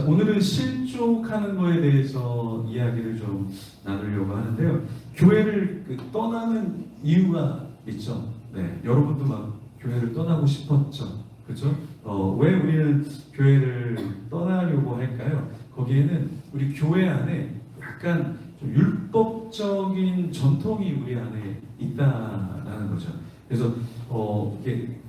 오늘은 실족하는 거에 대해서 이야기를 좀 나누려고 하는데요. 교회를 떠나는 이유가 있죠. 네, 여러분도 막 교회를 떠나고 싶었죠. 그렇죠? 왜 우리는 교회를 떠나려고 할까요? 거기에는 우리 교회 안에 약간 좀 율법적인 전통이 우리 안에 있다라는 거죠. 그래서 이게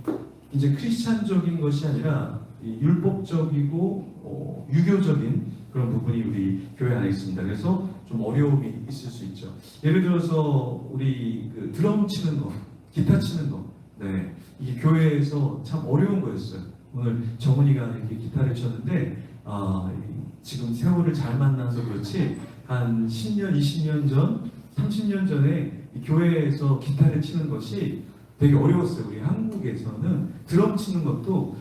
이제 크리스찬적인 것이 아니라 율법적이고 유교적인 그런 부분이 우리 교회 안에 있습니다. 그래서 좀 어려움이 있을 수 있죠. 예를 들어서 우리 드럼 치는 거, 기타 치는 거, 네, 이게 교회에서 참 어려운 거였어요. 오늘 정훈이가 이렇게 기타를 쳤는데 지금 세월을 잘 만나서 그렇지 한 10년, 20년 전, 30년 전에 교회에서 기타를 치는 것이 되게 어려웠어요. 우리 한국에서는 드럼 치는 것도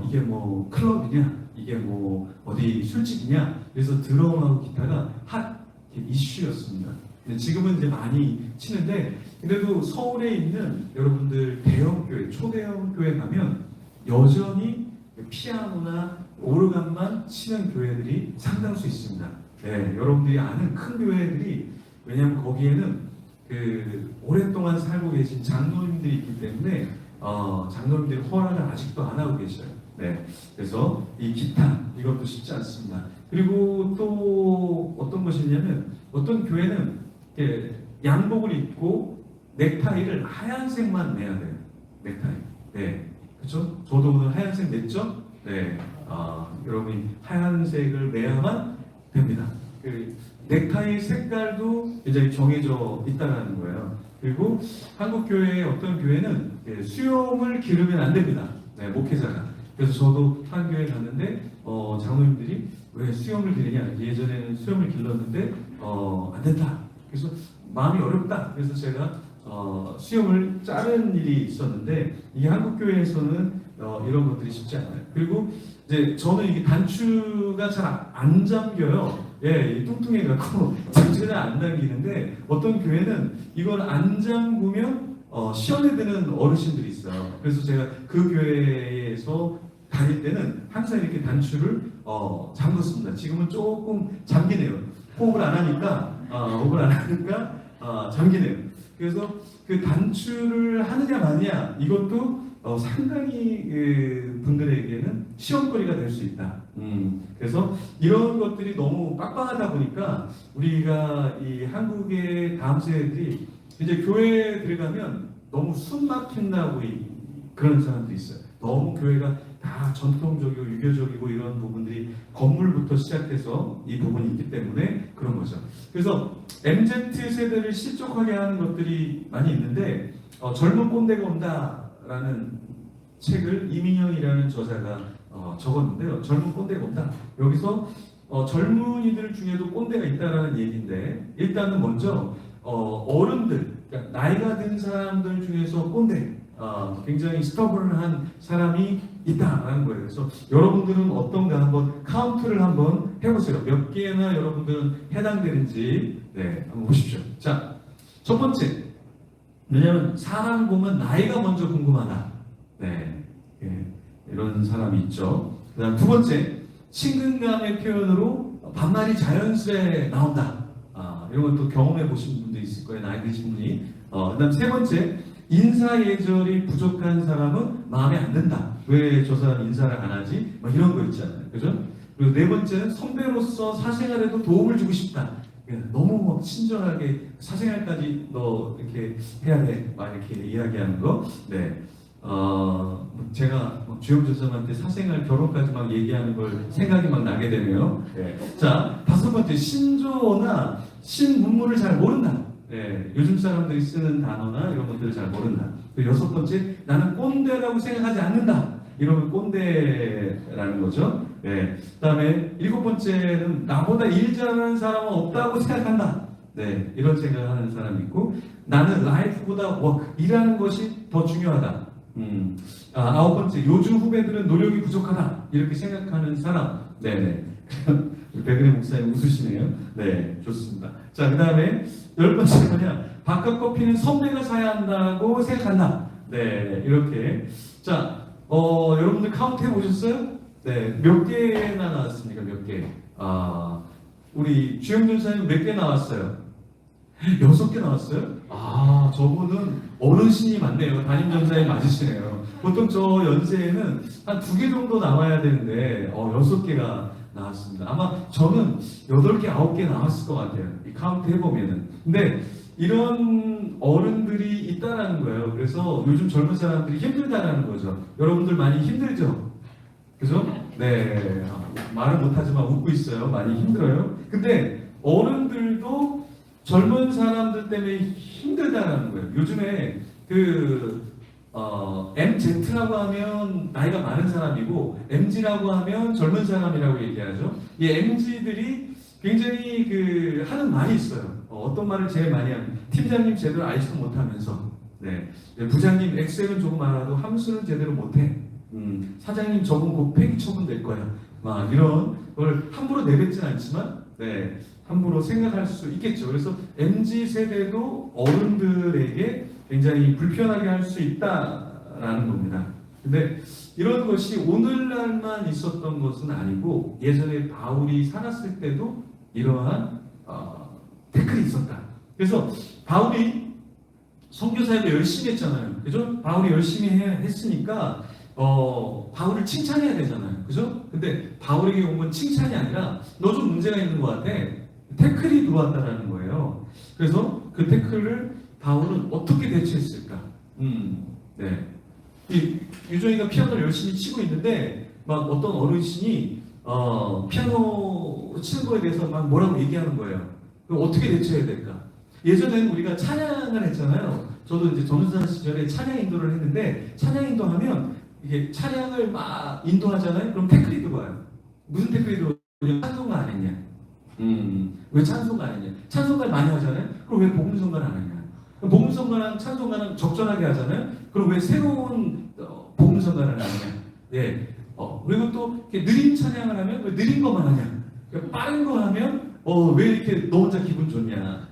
이게 뭐 클럽이냐, 이게 뭐 어디 술집이냐, 그래서 드럼하고 기타가 핫 이슈였습니다. 근데 지금은 이제 많이 치는데, 그래도 서울에 있는 여러분들 대형 교회, 초대형 교회 가면 여전히 피아노나 오르간만 치는 교회들이 상당수 있습니다. 네, 여러분들이 아는 큰 교회들이, 왜냐하면 거기에는 오랫동안 살고 계신 장로님들이 있기 때문에 장로님들이 허락을 아직도 안 하고 계셔요. 네, 그래서 이 기타 이것도 쉽지 않습니다. 그리고 또 어떤 것이 있냐면 어떤 교회는 양복을 입고 넥타이를 하얀색만 내야 돼요. 넥타이. 네, 그렇죠? 저도 오늘 하얀색 냈죠? 네, 여러분이 하얀색을 매야만 됩니다. 넥타이 색깔도 굉장히 정해져 있다는 거예요. 그리고 한국 교회의 어떤 교회는 수염을 기르면 안 됩니다. 네, 목회자가. 그래서 저도 한 교회 갔는데 장로님들이 왜 수염을 기르냐? 예전에는 수염을 길렀는데 안 된다. 그래서 마음이 어렵다. 그래서 제가 수염을 자른 일이 있었는데, 이게 한국 교회에서는 이런 것들이 쉽지 않아요. 그리고 이제 저는 이게 단추가 잘 안 잠겨요. 예, 뚱뚱해갖고 단추가 안 당기는데, 어떤 교회는 이걸 안 잠그면 시험에 드는 어르신들이 있어요. 그래서 제가 그 교회에서 다닐 때는 항상 이렇게 단추를 잠궜습니다. 지금은 조금 잠기네요. 호흡을 안 하니까 잠기네요. 그래서 그 단추를 하느냐 마느냐 이것도 상당히 분들에게는 시험거리가 될 수 있다. 그래서 이런 것들이 너무 빡빡하다 보니까 우리가 이 한국의 다음 세대들이 이제 교회에 들어가면 너무 숨 막힌다고 그런 사람들이 있어요. 너무 교회가 다 전통적이고 유교적이고 이런 부분들이 건물부터 시작해서 이 부분이 있기 때문에 그런 거죠. 그래서 MZ 세대를 실족하게 하는 것들이 많이 있는데, 젊은 꼰대가 온다라는 책을 이민현이라는 저자가 적었는데요. 젊은 꼰대가 온다. 여기서 젊은이들 중에도 꼰대가 있다라는 얘기인데, 일단은 먼저 어른들, 그러니까 나이가 든 사람들 중에서 꼰대, 굉장히 스터블한 사람이 있다라는 거예요. 그래서 여러분들은 어떤가 한번 카운트를 한번 해보세요. 몇 개나 여러분들은 해당되는지 한번 보십시오. 자, 첫 번째, 왜냐하면 사람 보면 나이가 먼저 궁금하다. 네, 이런 사람이 있죠. 그다음 두 번째, 친근감의 표현으로 반말이 자연스레 나온다. 이런 것도 경험해 보신 분도 있을 거예요. 나이 드신 분이. 그다음 세 번째, 인사 예절이 부족한 사람은 마음에 안 든다. 왜 저 사람 인사를 안 하지? 막 이런 거 있잖아요. 그죠? 그리고 네 번째는 선배로서 사생활에도 도움을 주고 싶다. 너무 막 친절하게 사생활까지 너 이렇게 해야 돼. 막 이렇게 이야기하는 거. 네. 제가 주영 교수님한테 사생활 결혼까지 막 얘기하는 걸 생각이 막 나게 되네요. 네. 자, 다섯 번째, 신조어나 신문물을 잘 모른다. 네, 요즘 사람들이 쓰는 단어나 이런 것들을 잘 모른다. 여섯 번째, 나는 꼰대라고 생각하지 않는다. 이러면 꼰대라는 거죠. 네. 그다음에 일곱 번째는 나보다 일 잘하는 사람은 없다고 생각한다. 네, 이런 생각을 하는 사람이 있고, 나는 라이프보다 워크, 일하는 것이 더 중요하다. 아홉 번째, 요즘 후배들은 노력이 부족하다. 이렇게 생각하는 사람. 네네. 백은혜 목사님 웃으시네요. 네, 좋습니다. 자, 그 다음에 열 번째 뭐냐? 바깥 커피는 선배가 사야 한다고 생각한다. 네, 이렇게. 자, 여러분들 카운트 해보셨어요? 네, 몇 개나 나왔습니까? 몇 개? 우리 주영 전사님 몇 개 나왔어요? 6개 나왔어요? 저분은 어르신이 많네요. 담임 전사님 맞으시네요. 보통 저 연세에는 한 2개 정도 나와야 되는데 6개가 나왔습니다. 아마 저는 8개, 9개 나왔을 것 같아요. 이 카운트 해보면은. 근데 이런 어른들이 있다라는 거예요. 그래서 요즘 젊은 사람들이 힘들다라는 거죠. 여러분들 많이 힘들죠? 그죠? 네. 말은 못하지만 웃고 있어요. 많이 힘들어요. 근데 어른들도 젊은 사람들 때문에 힘들다라는 거예요. 요즘에 MZ라고 하면 나이가 많은 사람이고 MZ라고 하면 젊은 사람이라고 얘기하죠. 이 MZ들이 굉장히 하는 말이 있어요. 어떤 말을 제일 많이 하면 팀장님 제대로 알지도 못하면서 네. 부장님 엑셀은 조금 알아도 함수는 제대로 못해. 사장님 저분 곧 폐기 처분될 거야. 막 이런 걸 함부로 내뱉진 않지만 네, 함부로 생각할 수 있겠죠. 그래서 MZ 세대도 어른들에게 굉장히 불편하게 할 수 있다라는 겁니다. 근데 이런 것이 오늘날만 있었던 것은 아니고 예전에 바울이 살았을 때도 이러한 태클이 있었다. 그래서 바울이 선교사역을 열심히 했잖아요. 그죠? 바울이 열심히 했으니까 바울을 칭찬해야 되잖아요. 그죠? 근데 바울에게 온 건 칭찬이 아니라 너 좀 문제가 있는 것 같아. 태클이 들어왔다라는 거예요. 그래서 그 태클을 바울은 어떻게 대처했을까? 네. 유정이가 피아노를 열심히 치고 있는데 막 어떤 어르신이 피아노 치는 거에 대해서 막 뭐라고 얘기하는 거예요. 그럼 어떻게 대처해야 될까? 예전에는 우리가 찬양을 했잖아요. 저도 이제 전도사 시절에 찬양 인도를 했는데 찬양 인도하면 이게 찬양을 막 인도하잖아요. 그럼 태클이 들어와요. 무슨 태클이 들어오냐? 찬송가 안 했냐? 왜 찬송가 안 했냐? 찬송가 많이 하잖아요. 그럼 왜 복음성가를 안 했냐? 복음성가랑 찬송가는 적절하게 하잖아요. 그럼 왜 새로운 복음성가를 안 하냐? 예. 그리고 또 이렇게 느린 찬양을 하면 왜 느린 것만 하냐? 그러니까 빠른 거 하면 왜 이렇게 너 혼자 기분 좋냐?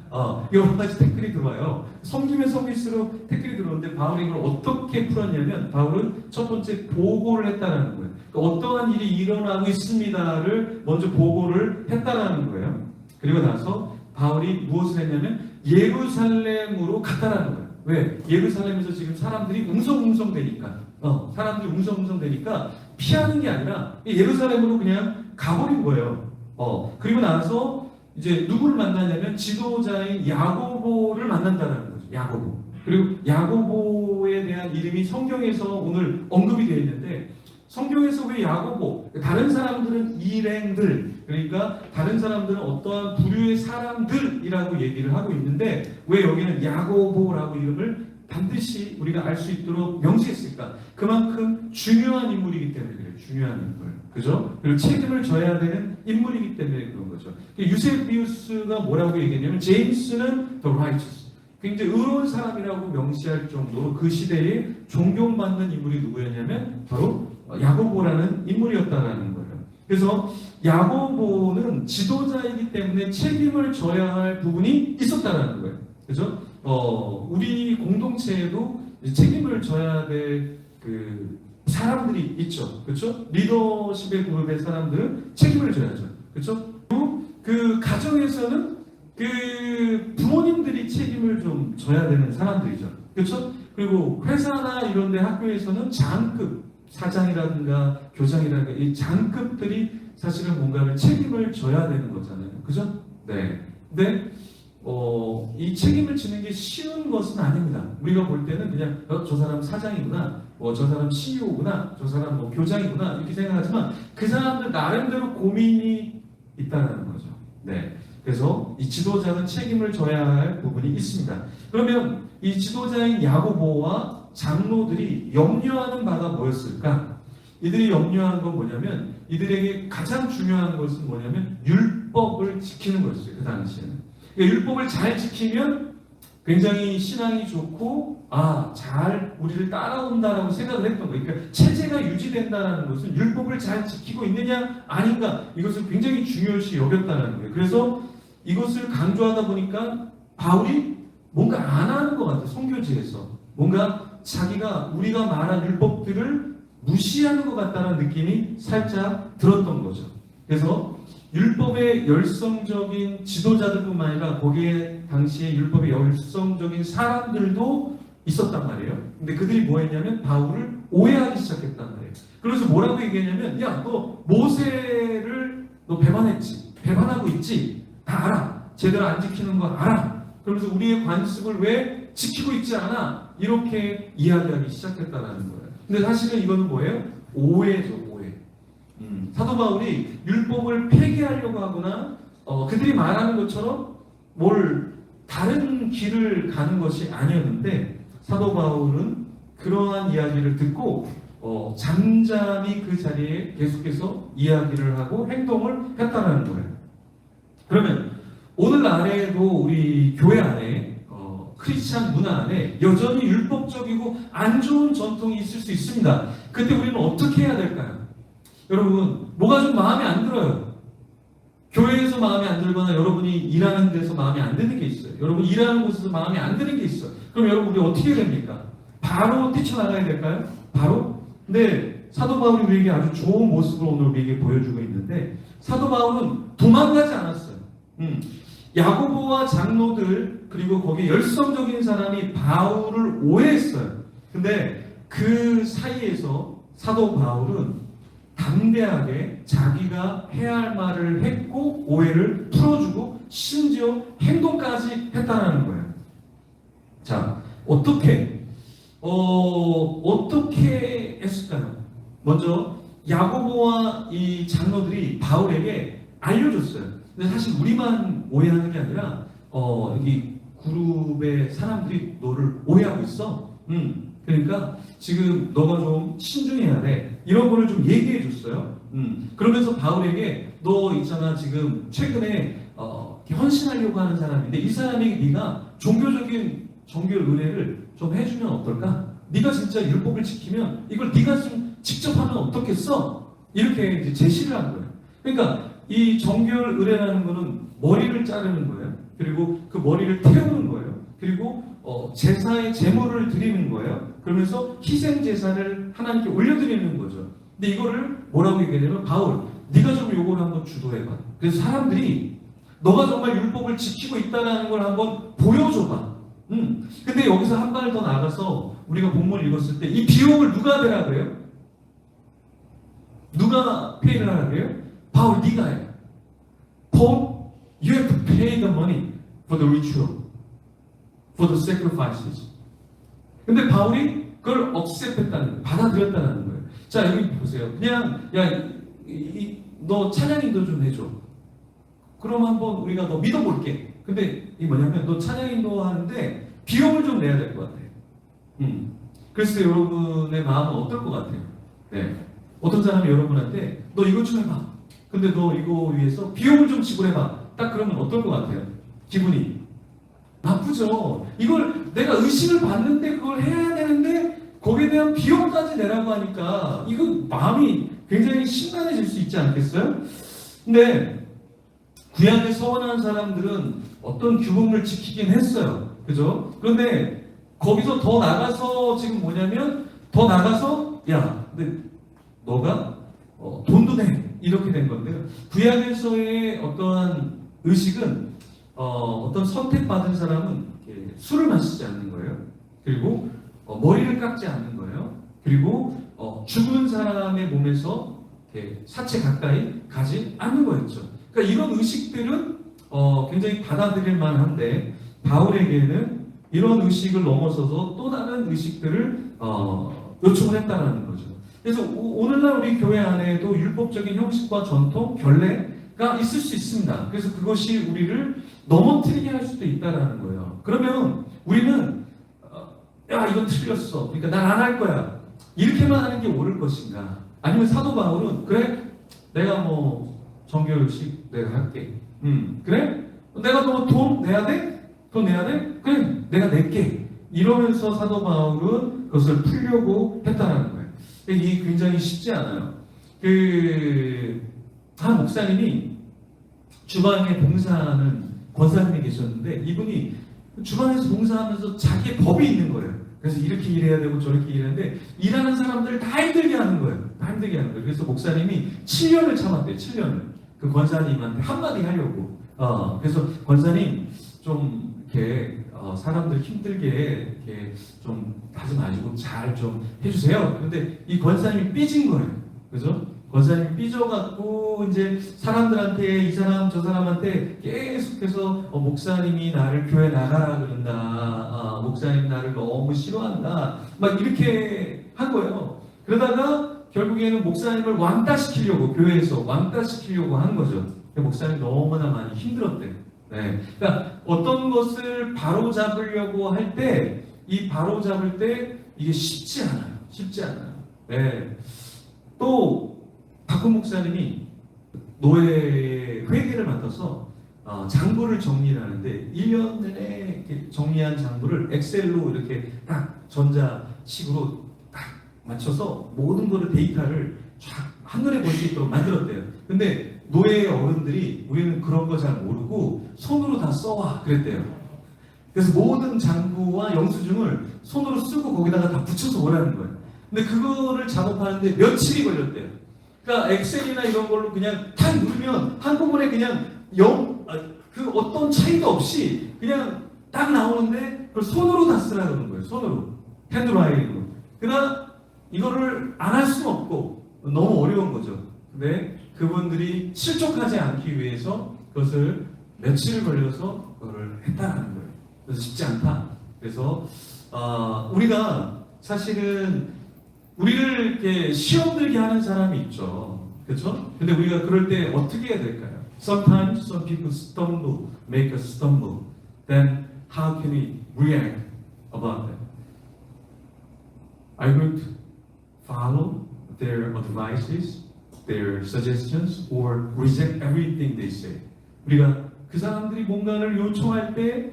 여러 가지 태클이 들어와요. 섬기면 섬길수록 태클이 들어오는데 바울이 이걸 어떻게 풀었냐면 바울은 첫 번째 보고를 했다라는 거예요. 그러니까 어떠한 일이 일어나고 있습니다를 먼저 보고를 했다라는 거예요. 그리고 나서 바울이 무엇을 했냐면 예루살렘으로 갔다라는 거예요. 왜? 예루살렘에서 지금 사람들이 웅성웅성 되니까 사람들이 웅성웅성 되니까 피하는 게 아니라 예루살렘으로 그냥 가버린 거예요. 그리고 나서 이제 누구를 만나냐면 지도자인 야고보를 만난다는 거죠. 야고보. 그리고 야고보에 대한 이름이 성경에서 오늘 언급이 되어 있는데 성경에서 왜 야고보? 다른 사람들은 일행들, 그러니까 다른 사람들은 어떠한 부류의 사람들이라고 얘기를 하고 있는데 왜 여기는 야고보라고 이름을 반드시 우리가 알 수 있도록 명시했을까? 그만큼 중요한 인물이기 때문에 그래요. 중요한 인물. 그죠? 그리고 책임을 져야 되는 인물이기 때문에 그런 거죠. 유세비우스가 뭐라고 얘기했냐면 제임스는 the righteous. 굉장히 의로운 사람이라고 명시할 정도로 그 시대에 존경받는 인물이 누구였냐면 바로 야고보라는 인물이었다라는 거예요. 그래서 야고보는 지도자이기 때문에 책임을 져야 할 부분이 있었다라는 거예요. 그죠? 우리 공동체에도 책임을 져야 될 사람들이 있죠. 그렇죠? 리더십의 그룹의 사람들은 책임을 져야죠. 그렇죠? 그리고 그 가정에서는 그 부모님들이 책임을 좀 져야 되는 사람들이죠. 그렇죠? 그리고 회사나 이런 데 학교에서는 장급, 사장이라든가 교장이라든가 이 장급들이 사실은 뭔가를 책임을 져야 되는 거잖아요. 그죠? 네. 근데 이 책임을 지는 게 쉬운 것은 아닙니다. 우리가 볼 때는 그냥 저 사람 사장이구나, 저 사람 CEO구나, 저 사람 교장이구나 이렇게 생각하지만 그 사람들 나름대로 고민이 있다는 거죠. 네. 그래서 이 지도자는 책임을 져야 할 부분이 있습니다. 그러면 이 지도자인 야고보와 장로들이 염려하는 바가 뭐였을까? 이들이 염려하는 건 뭐냐면 이들에게 가장 중요한 것은 뭐냐면 율법을 지키는 것이죠. 그 당시에는. 그러니까 율법을 잘 지키면 굉장히 신앙이 좋고 잘 우리를 따라온다라고 생각을 했던 거예요. 그러니까 체제가 유지된다는 것은 율법을 잘 지키고 있느냐 아닌가 이것을 굉장히 중요시 여겼다는 거예요. 그래서 이것을 강조하다 보니까 바울이 뭔가 안 하는 것 같아요. 선교지에서 뭔가 자기가 우리가 말한 율법들을 무시하는 것 같다는 느낌이 살짝 들었던 거죠. 그래서 율법의 열성적인 지도자들뿐만 아니라 거기에 당시에 율법의 열성적인 사람들도 있었단 말이에요. 근데 그들이 뭐 했냐면 바울을 오해하기 시작했단 말이에요. 그래서 뭐라고 얘기했냐면, 야, 너 모세를 너 배반했지, 배반하고 있지, 다 알아, 제대로 안 지키는 거 알아. 그러면서 우리의 관습을 왜 지키고 있지 않아? 이렇게 이야기하기 시작했다는 거예요. 근데 사실은 이거는 뭐예요? 오해죠, 오해. 사도 바울이 율법을 폐기하려고 하거나 그들이 말하는 것처럼 뭘 다른 길을 가는 것이 아니었는데, 사도 바울은 그러한 이야기를 듣고 잠잠히 그 자리에 계속해서 이야기를 하고 행동을 했다는 거예요. 그러면 오늘날에도 우리 교회 안에 크리스찬 문화 안에 여전히 율법적이고 안 좋은 전통이 있을 수 있습니다. 그때 우리는 어떻게 해야 될까요? 여러분, 뭐가 좀 마음에 안 들어요. 교회에서 마음에 안 들거나 여러분이 일하는 데서 마음에 안 드는 게 있어요. 여러분 일하는 곳에서 마음에 안 드는 게 있어요. 그럼 여러분 우리 어떻게 해야 됩니까? 바로 뛰쳐나가야 될까요? 바로? 근데 사도 바울이 우리에게 아주 좋은 모습을 오늘 우리에게 보여주고 있는데, 사도 바울은 도망가지 않았어요. 야고보와 장로들 그리고 거기 열성적인 사람이 바울을 오해했어요. 근데 그 사이에서 사도 바울은 담대하게 자기가 해야 할 말을 했고 오해를 풀어주고 심지어 행동까지 했다는 거예요. 자, 어떻게 했을까요? 먼저 야고보와 이 장로들이 바울에게 알려줬어요. 근데 사실 우리만 오해하는 게 아니라 여기 그룹의 사람들이 너를 오해하고 있어. 그러니까 지금 너가 좀 신중해야 돼. 이런 거를 좀 얘기해 줬어요. 그러면서 바울에게 너 있잖아, 지금 최근에 헌신하려고 하는 사람인데 이 사람에게 네가 종교적인 정결 은혜를 좀 해주면 어떨까? 네가 진짜 율법을 지키면 이걸 네가 좀 직접 하면 어떻겠어? 이렇게 이제 제시를 한 거예요. 그러니까 이 정결 의례라는 거는 머리를 자르는 거예요. 그리고 그 머리를 태우는 거예요. 그리고 제사의 제물을 드리는 거예요. 그러면서 희생 제사를 하나님께 올려드리는 거죠. 근데 이거를 뭐라고 얘기하냐면, 바울, 네가 좀 요걸 한번 주도해봐. 그래서 사람들이 너가 정말 율법을 지키고 있다는 걸 한번 보여줘봐. 근데 여기서 한 발 더 나가서 우리가 본문을 읽었을 때 이 비용을 누가 대라 그래요? 누가 페이를 하라 그래요? 바울, 네가 해. Paul, you have to pay the money for the ritual, for the sacrifices. 근데 바울이 그걸 accept했다는 거예요. 받아들였다는 거예요. 자, 여기 보세요. 그냥 너 찬양인도 좀 해줘. 그럼 한번 우리가 너 믿어볼게. 근데 이 뭐냐면 너 찬양인도 하는데 비용을 좀 내야 될 것 같아. 그래서 여러분의 마음은 어떨 것 같아요? 네. 어떤 사람이 여러분한테 너 이것 좀 해봐. 근데 너 이거 위해서 비용을 좀 지불해봐. 딱 그러면 어떨 것 같아요? 기분이 나쁘죠. 이걸 내가 의식을 받는데 그걸 해야 되는데 거기에 대한 비용까지 내라고 하니까 이거 마음이 굉장히 심란해질 수 있지 않겠어요? 근데 구약에 서원한 사람들은 어떤 규범을 지키긴 했어요. 그죠? 그런데 거기서 더 나가서 지금 뭐냐면 더 나가서 야, 근데 너가 돈도 내. 이렇게 된 건데요. 구약에서의 어떠한 의식은 어떤 선택받은 사람은 술을 마시지 않는 거예요. 그리고 머리를 깎지 않는 거예요. 그리고 죽은 사람의 몸에서 사체 가까이 가지 않는 거였죠. 그러니까 이런 의식들은 굉장히 받아들일 만한데 바울에게는 이런 의식을 넘어서서 또 다른 의식들을 요청을 했다는 거죠. 그래서 오늘날 우리 교회 안에도 율법적인 형식과 전통, 결례가 있을 수 있습니다. 그래서 그것이 우리를 넘어뜨리게 할 수도 있다는 거예요. 그러면 우리는 야, 이건 틀렸어. 그러니까 난 안 할 거야. 이렇게만 하는 게 옳을 것인가? 아니면 사도 바울은 그래? 내가 뭐 정결식 내가 할게. 그래? 내가 너 돈 내야 돼? 돈 내야 돼? 그래, 내가 낼게. 이러면서 사도 바울은 그것을 풀려고 했다는 거예요. 이게 굉장히 쉽지 않아요. 한 목사님이 주방에 봉사하는 권사님이 계셨는데 이분이 주방에서 봉사하면서 자기의 법이 있는 거예요. 그래서 이렇게 일해야 되고 저렇게 일해야 되는데 일하는 사람들을 다 힘들게 하는 힘들게 하는 거예요. 그래서 목사님이 7년을 참았대요. 7년을. 그 권사님한테 한마디 하려고. 그래서 권사님 좀 이렇게 사람들 힘들게 이렇게 좀 하지 마시고 잘 좀 해주세요. 그런데 이 권사님이 삐진 거예요. 그죠? 권사님이 삐져갖고 이제 사람들한테 이 사람 저 사람한테 계속해서 목사님이 나를 교회 나가라 그런다. 목사님 나를 너무 싫어한다. 막 이렇게 한 거예요. 그러다가 결국에는 목사님을 왕따시키려고 교회에서 왕따시키려고 한 거죠. 목사님 너무나 많이 힘들었대요. 네. 그러니까 어떤 것을 바로 잡으려고 할 때 이 바로 잡을 때 이게 쉽지 않아요. 쉽지 않아요. 네. 또 박훈 목사님이 노예 회계를 맡아서 장부를 정리를 하는데 1년 내내 이렇게 정리한 장부를 엑셀로 이렇게 딱 전자식으로 딱 맞춰서 모든 거를 데이터를 쫙 한눈에 볼 수 있도록 만들었대요. 근데 노예 어른들이 우리는 그런 거 잘 모르고 손으로 다 써와 그랬대요. 그래서 모든 장부와 영수증을 손으로 쓰고 거기다가 다 붙여서 오라는 거예요. 근데 그거를 작업하는데 며칠이 걸렸대요. 그러니까 엑셀이나 이런 걸로 그냥 탁 누르면 한꺼번에 그냥 그 어떤 차이도 없이 그냥 딱 나오는데 그걸 손으로 다 쓰라 그러는 거예요. 손으로. 핸드라이팅으로. 그러나 이거를 안 할 수는 없고 너무 어려운 거죠. 근데 그분들이 실족하지 않기 위해서 그것을 며칠을 걸려서 그걸 했다는 거예요. 그래서 쉽지 않다. 그래서 우리가 사실은 우리를 이렇게 시험 들게 하는 사람이 있죠. 그렇죠? 근데 우리가 그럴 때 어떻게 해야 될까요? Sometimes some people stumble, make us stumble. Then how can we react about that? Are you going to follow their advices, their suggestions, or reject everything they say? 우리가 그 사람들이 뭔가를 요청할 때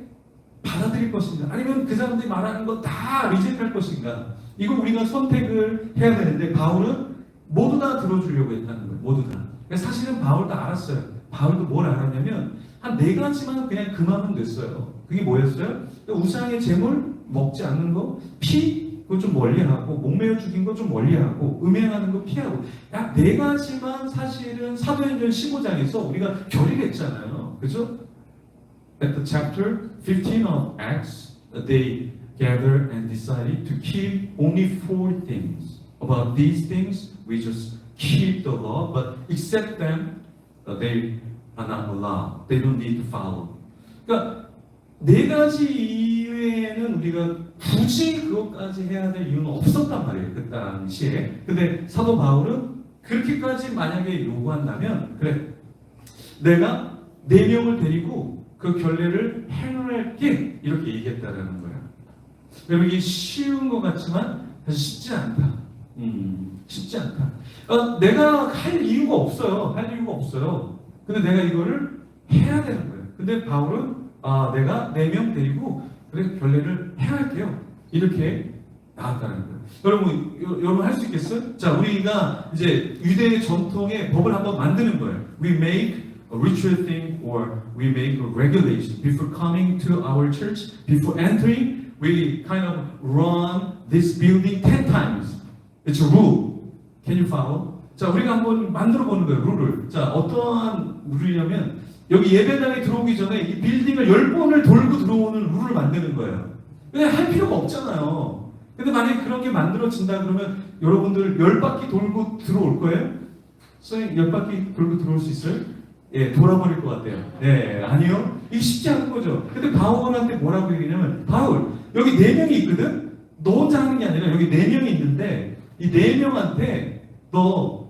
받아들일 것인가? 아니면 그 사람들이 말하는 거 다 리젝할 것인가? 이거 우리가 선택을 해야 되는데 바울은 모두 다 들어주려고 했다는 거예요. 모두 다. 사실은 바울도 알았어요. 바울도 뭘 알았냐면 한 4가지만 그냥 금하면 됐어요. 그게 뭐였어요? 우상의 제물 먹지 않는 거, 피 그거 좀 멀리하고, 목매어 죽인 거 좀 멀리하고, 음행하는 거 피하고, 약 4가지만 사실은 사도행전 15장에서 우리가 결의했잖아요. 그죠? At the chapter 15 of Acts, they gathered and decided to keep only 4 things. About these things, we just keep the law, but except them, they are not allowed. They don't need to follow. 그러니까 4가지 이외에는 우리가 굳이 그것까지 해야 될 이유는 없었단 말이에요. 그 당시에. 근데 사도 바울은 그렇게까지 만약에 요구한다면 그래, 내가 4명을 데리고 그 결례를 행할게 이렇게 얘기했다라는 거예요. 여러분 이게 쉬운 것 같지만 사실 쉽지 않다. 쉽지 않다. 내가 할 이유가 없어요. 할 이유가 없어요. 근데 내가 이거를 해야 되는 거예요. 근데 바울은 내가 4명 데리고 그래 결례를 행할게요. 이렇게 나왔다는 거예요. 여러분 할 수 있겠어요? 자, 우리가 이제 유대 전통의 법을 한번 만드는 거예요. We make a ritual thing or we make a regulation before coming to our church, before entering. We kind of run this building 10 times. It's a rule. Can you follow? 자, 우리가 한번 만들어 보는 거예요, 룰을. 자, 어떠한 룰이냐면, 여기 예배당에 들어오기 전에 이 빌딩을 10번을 돌고 들어오는 룰을 만드는 거예요. 그냥 할 필요가 없잖아요. 근데 만약에 그런 게 만들어진다 그러면 여러분들 10바퀴 돌고 들어올 거예요? 선생님 10바퀴 돌고 들어올 수 있어요? 예, 돌아버릴 것 같아요. 예, 아니요? 이게 쉽지 않은 거죠. 근데 바울한테 뭐라고 얘기냐면, 바울, 여기 4명이 있거든? 너 혼자 하는 게 아니라 여기 4명이 있는데, 이 4명한테 너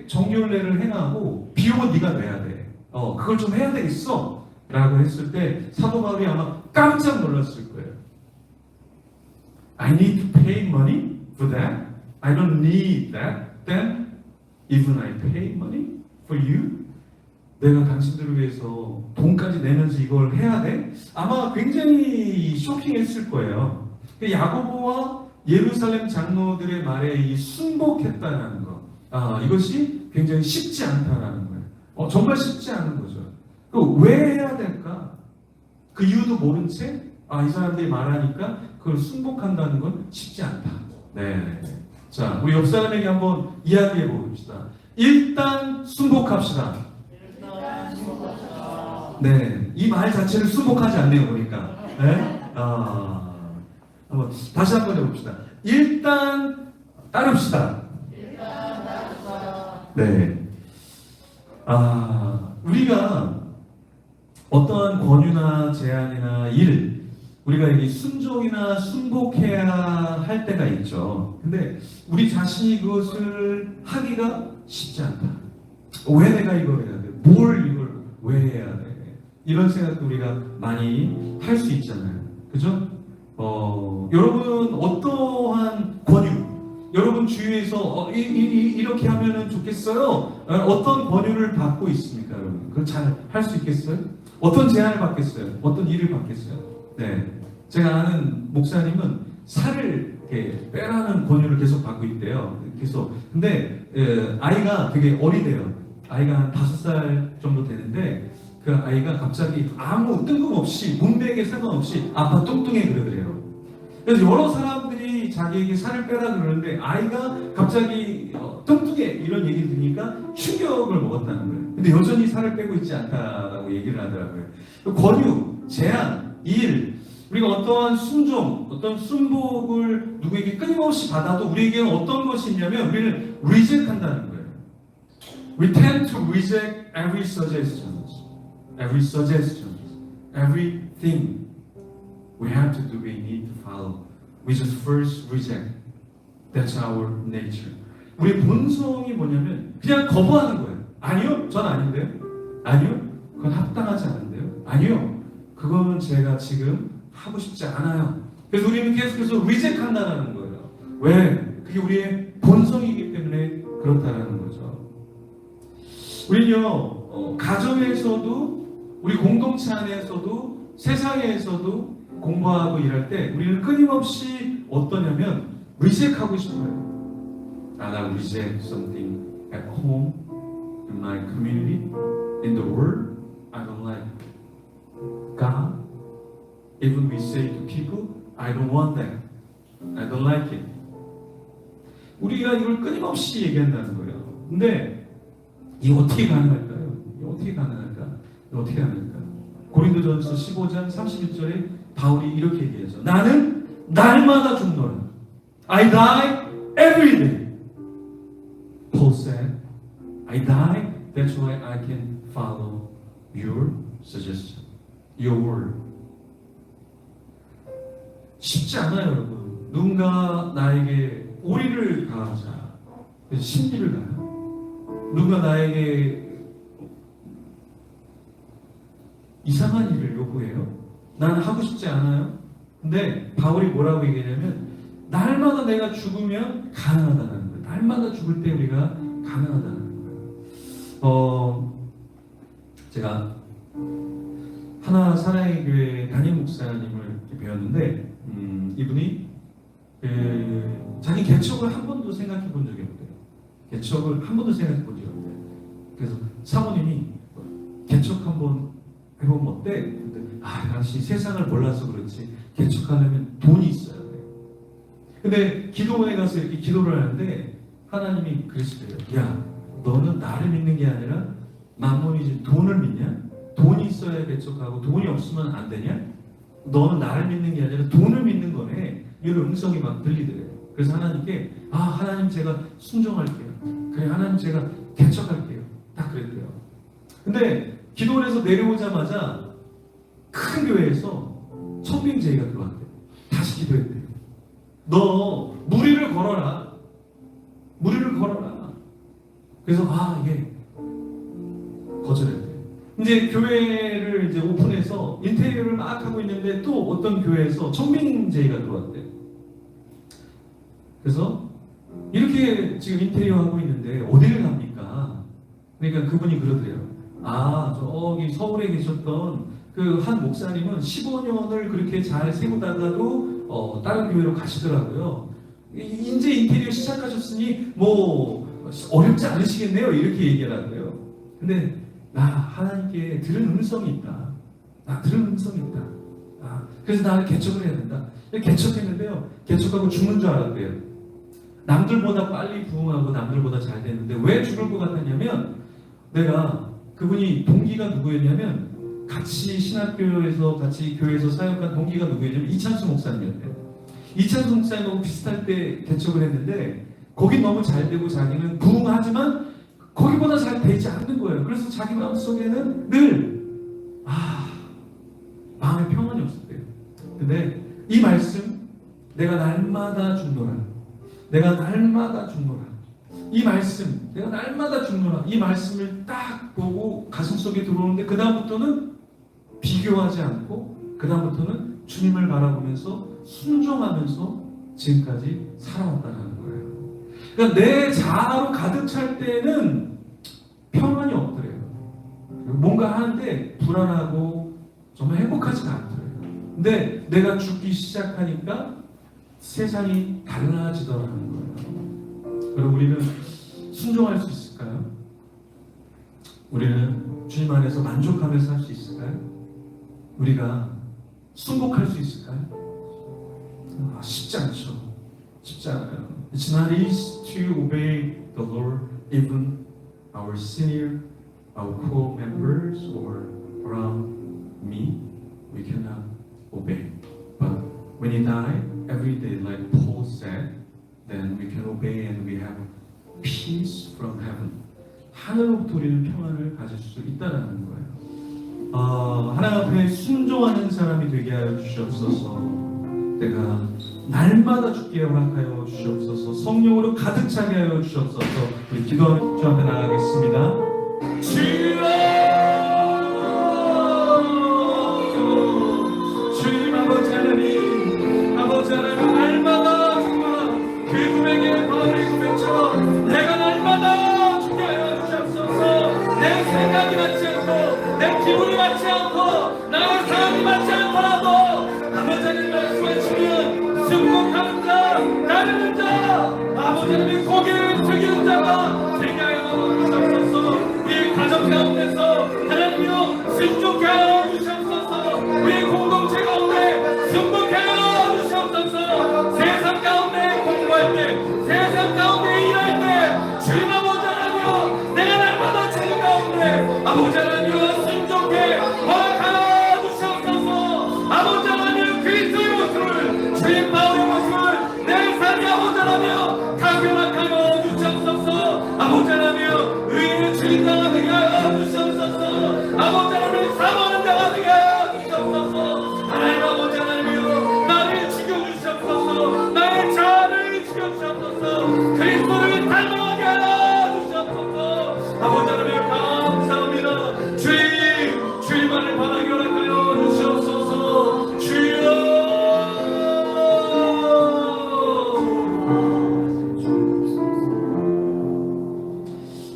정결례를 행하고 비용은 네가 내야 돼. 그걸 좀 해야 되겠어. 라고 했을 때 사도 바울이 아마 깜짝 놀랐을 거예요. I need to pay money for that? I don't need that. Then even I pay money for you? 내가 당신들을 위해서 돈까지 내면서 이걸 해야 돼? 아마 굉장히 쇼킹했을 거예요. 야고보와 예루살렘 장로들의 말에 이 순복했다는 거, 이것이 굉장히 쉽지 않다라는 거예요. 정말 쉽지 않은 거죠. 왜 해야 될까? 그 이유도 모른 채, 이 사람들이 말하니까 그걸 순복한다는 건 쉽지 않다. 네. 자, 우리 옆 사람에게 한번 이야기해 봅시다. 일단 순복합시다. 네, 이 말 자체를 순복하지 않네요, 보니까. 네? 한번 다시 한번 해봅시다. 일단 따릅시다. 네. 우리가 어떠한 권유나 제안이나 일, 우리가 이 순종이나 순복해야 할 때가 있죠. 근데 우리 자신이 그것을 하기가 쉽지 않다. 왜 내가 이걸 해야 돼? 뭘 이걸 왜 해야 돼? 이런 생각도 우리가 많이 할 수 있잖아요. 그죠? 여러분 어떠한 권유, 여러분 주위에서 이렇게 하면 좋겠어요? 어떤 권유를 받고 있습니까, 여러분? 그걸 잘 할 수 있겠어요? 어떤 제안을 받겠어요? 어떤 일을 받겠어요? 네, 제가 아는 목사님은 살을 이렇게 빼라는 권유를 계속 받고 있대요. 계속. 근데 아이가 되게 어리대요. 아이가 한 5살 정도 되는데 그 아이가 갑자기 아무 뜬금없이 문맥에 상관없이 아빠 뚱뚱해 그러더래요. 그래서 여러 사람들이 자기에게 살을 빼라 그러는데 아이가 갑자기 뚱뚱해 이런 얘기를 들으니까 충격을 먹었다는 거예요. 근데 여전히 살을 빼고 있지 않다라고 얘기를 하더라고요. 권유, 제안, 일, 우리가 어떠한 순종, 어떤 순복을 누구에게 끊임없이 받아도 우리에게는 어떤 것이 있냐면 우리는 reject한다는 거예요. We tend to reject every suggestion, everything we have to do, we need to follow. We just first reject. That's our nature. 우리 본성이 뭐냐면 그냥 거부하는 거예요. 아니요, 전 아닌데요. 아니요, 그건 합당하지 않은데요. 아니요, 그거는 제가 지금 하고 싶지 않아요. 그래서 우리는 계속해서 reject한다는 거예요. 왜? 그게 우리의 본성이기 때문에 그렇다는 거죠. 우리는요, 가정에서도 우리 공동체 안에서도 세상에서도 공부하고 일할 때 우리는 끊임없이 어떠냐면 reject하고 싶어요. 나 reject something at home, in my community, in the world. I don't like God. Even we say to people, I don't want that. I don't like it. 우리가 이걸 끊임없이 얘기한다는 거예요. 근데 이게 어떻게 가능할까요? 어떻게 가능할까? 고린도전서 15장 31절에 바울이 이렇게 얘기하죠. 나는 날마다 죽노라. I die every day. Paul said, I die, that's why I can follow your suggestion, your word. 쉽지 않아요, 여러분. 누군가 나에게 오리를 가하자. 그래서 신비를 가요. 누가 나에게 이상한 일을 요구해요. 나는 하고 싶지 않아요. 근데 바울이 뭐라고 얘기하냐면 날마다 내가 죽으면 가능하다는 거예요. 날마다 죽을 때 우리가 가능하다는 거예요. 제가 하나 사랑의 교회 담임 목사님을 배웠는데 이분이 자기 개척을 한 번도 생각해 본 적이 없대요. 개척을 한 번도 생각해 본 적이 없대요. 그래서 사모님이 개척 한번 해보면 어때? 당신 세상을 몰라서 그렇지 개척하려면 돈이 있어야 돼. 근데 기도원에 가서 이렇게 기도를 하는데 하나님이 그러시대요. 야, 너는 나를 믿는 게 아니라 만몬이지 돈을 믿냐? 돈이 있어야 개척하고 돈이 없으면 안 되냐? 너는 나를 믿는 게 아니라 돈을 믿는 거네. 이런 음성이 막 들리더래요. 그래서 하나님께 하나님 제가 순종할게요. 그래 하나님 제가 개척할게요. 딱 그랬대요. 근데 기도원에서 내려오자마자 큰 교회에서 청빙제의가 들어왔대요. 다시 기도했대요. 너 무리를 걸어라. 그래서 이게 거절했대요. 이제 교회를 이제 오픈해서 인테리어를 막 하고 있는데 또 어떤 교회에서 청빙제의가 들어왔대요. 그래서 이렇게 지금 인테리어 하고 있는데 어디를 갑니까? 그러니까 그분이 그러더래요. 저기 서울에 계셨던 그 한 목사님은 15년을 그렇게 잘 세우다가도 다른 교회로 가시더라고요. 이제 인테리어 시작하셨으니 뭐 어렵지 않으시겠네요. 이렇게 얘기를 하고요. 근데 나 하나님께 들은 음성이 있다. 그래서 나는 개척을 해야 된다. 개척했는데요. 개척하고 죽는 줄 알았대요. 남들보다 빨리 부흥하고 남들보다 잘 됐는데 왜 죽을 것 같았냐면 내가 그분이 동기가 누구였냐면 같이 신학교에서 같이 교회에서 사역한 동기가 누구였냐면 이찬수 목사님이었대요. 이찬수 목사님하고 비슷할 때 개척을 했는데 거긴 너무 잘 되고 자기는 부흥하지만 거기보다 잘 되지 않는 거예요. 그래서 자기 마음속에는 늘 마음에 평안이 없었대요. 근데 이 말씀 내가 날마다 죽노라. 내가 날마다 죽노라. 이 말씀 내가 날마다 죽노라. 이 말씀을 딱 보고 가슴속에 들어오는데 그 다음부터는 비교하지 않고 그 다음부터는 주님을 바라보면서 순종하면서 지금까지 살아왔다는 거예요. 그러니까 내 자아로 가득 찰 때는 평안이 없더래요. 뭔가 하는데 불안하고 정말 행복하지가 않더래요. 근데 내가 죽기 시작하니까 세상이 달라지더라는 거예요. 그럼 우리는 순종할 수 있을까요? 우리는 주님 안에서 만족하면서 살 수 있을까요? 우리가 순복할 수 있을까요? 쉽지 않죠. 쉽지 않아요. It's not easy to obey the Lord, even our senior, our co-members, or around me. We cannot obey. But when you die every day, like Paul said, then we can obey and we have peace from heaven. 하늘로부터 우리는 평안을 가질 수 있다는 거예요. 하나님 앞에 순종하는 사람이 되게 하여 주시옵소서. 내가 날마다 죽게 허락하여 주시옵소서. 성령으로 가득 차게 하여 주시옵소서. 우리 기도하며 주 앞에 나가겠습니다. 주여, 주님 아버지 하나님, 아버지 하나님 날마다 죽노라. 그 구백의 바울의 구백처럼 내가 날마다 죽게 하여 주시옵소서. 내 생각이 맞지 않고 내 기분이 맞지 않고 나의 사랑이 맞지 않더라도 아버지 하나님 말씀하시면 승복하는 자, 나르는 자, 아버지 하나님 고개를 숙이는 자가 되게 하여 주시옵소서. 우리 가정 가운데서 하나님이여 순종케 하여 주시옵소서. 우리 공동체 가운데 승복케 하여 주시옵소서. 세상 가운데 공부할 때, 세상 가운데 일할 때 주님 아버지 하나님이여 내가 날마다 주님 가운데 아버지 하나님이여 순종케 허락하여 주시옵소서. 아버지 하나님 그리스도의 모습을 주님 마음의 모습을 내 삶이 아버지 하나님이여 각별하여 주시옵소서. 아버지 하나님이여 의인의 주인자가 되게 하여 주시옵소서. 아버지 하나님 사모하는 자가 되게 하여 주시옵소서. 하나님 아버지 하나님이여 나를 죽여주시옵소서. 나의 자아를 죽여주시옵소서. 그리스도를 닮아가게 하여 주시옵소서. 아버지 하나님 감사합니다. 주님만을 바라게 허락하여 주시옵소서. 주여,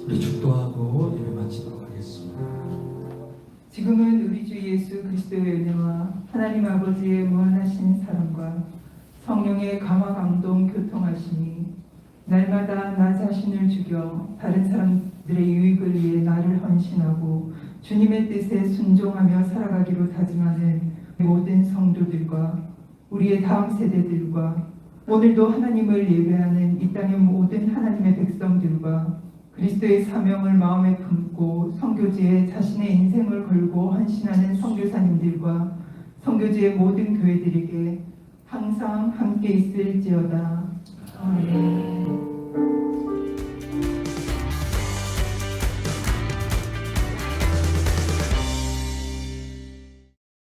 우리 축도하고 예배 마치도록 하겠습니다. 지금은 우리 주 예수 그리스도의 은혜와 하나님 아버지의 무한하신 사랑과 성령의 감화 감동 교통하심이 날마다 나 자신을 죽여 다른 사람들의 유익을 위해 나를 헌신하고 주님의 뜻에 순종하며 살아가기로 다짐하는 모든 성도들과 우리의 다음 세대들과 오늘도 하나님을 예배하는 이 땅의 모든 하나님의 백성들과 그리스도의 사명을 마음에 품고 선교지에 자신의 인생을 걸고 헌신하는 선교사님들과 선교지의 모든 교회들에게 항상 함께 있을지어다. 아멘.